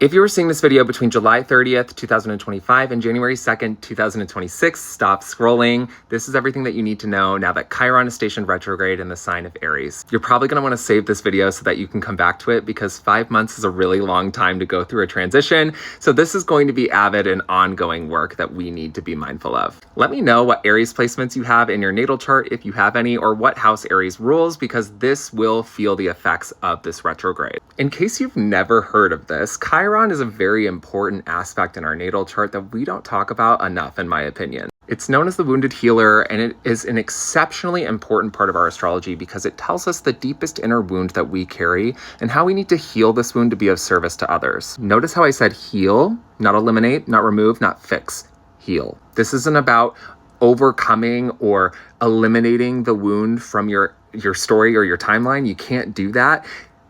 If you were seeing this video between July 30th, 2025 and January 2nd, 2026, stop scrolling. This is everything that you need to know now that Chiron is stationed retrograde in the sign of Aries. You're probably going to want to save this video so that you can come back to it because 5 months is a really long time to go through a transition. So this is going to be avid and ongoing work that we need to be mindful of. Let me know what Aries placements you have in your natal chart, if you have any, or what house Aries rules, because this will feel the effects of this retrograde. In case you've never heard of this, Chiron is a very important aspect in our natal chart that we don't talk about enough, in my opinion. It's known as the wounded healer, and it is an exceptionally important part of our astrology because it tells us the deepest inner wound that we carry and how we need to heal this wound to be of service to others. Notice how I said heal, not eliminate, not remove, not fix, heal. This isn't about overcoming or eliminating the wound from your story or your timeline. You can't do that.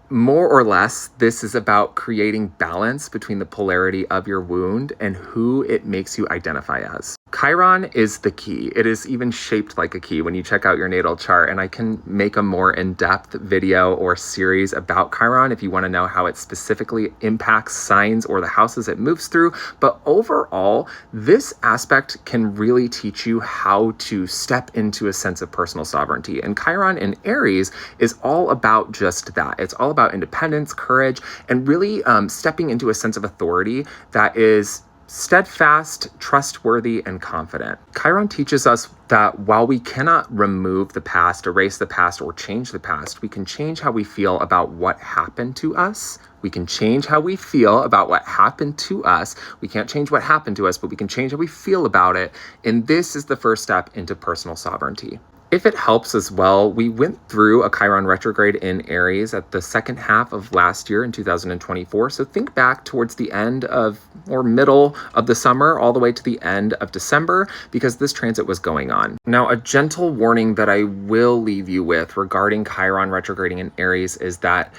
More or less, this is about creating balance between the polarity of your wound and who it makes you identify as. Chiron is the key. It is even shaped like a key when you check out your natal chart, and I can make a more in-depth video or series about Chiron if you want to know how it specifically impacts signs or the houses it moves through. But overall, this aspect can really teach you how to step into a sense of personal sovereignty. And Chiron in Aries is all about just that. It's all about independence, courage, and really stepping into a sense of authority that is steadfast, trustworthy, and confident. Chiron teaches us that while we cannot remove the past, erase the past, or change the past, we can change how we feel about what happened to us. We can change how we feel about what happened to us. We can't change what happened to us, but we can change how we feel about it. And this is the first step into personal sovereignty. If it helps as well, we went through a Chiron retrograde in Aries at the second half of last year in 2024. So think back towards the end of or middle of the summer all the way to the end of December because this transit was going on. Now, a gentle warning that I will leave you with regarding Chiron retrograding in Aries is that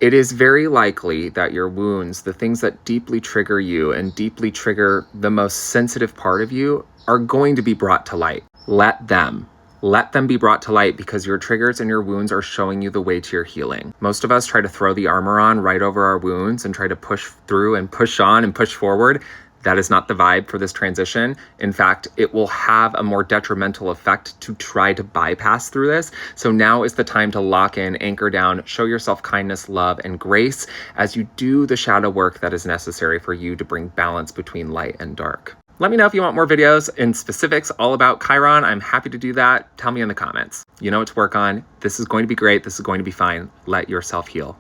it is very likely that your wounds, the things that deeply trigger you and deeply trigger the most sensitive part of you, are going to be brought to light. Let them be brought to light because your triggers and your wounds are showing you the way to your healing. Most of us try to throw the armor on right over our wounds and try to push through and push on and push forward. That is not the vibe for this transition. In fact, it will have a more detrimental effect to try to bypass through this. So now is the time to lock in, anchor down, show yourself kindness, love, and grace as you do the shadow work that is necessary for you to bring balance between light and dark. Let me know if you want more videos in specifics all about Chiron. I'm happy to do that. Tell me in the comments. You know what to work on. This is going to be great. This is going to be fine. Let yourself heal.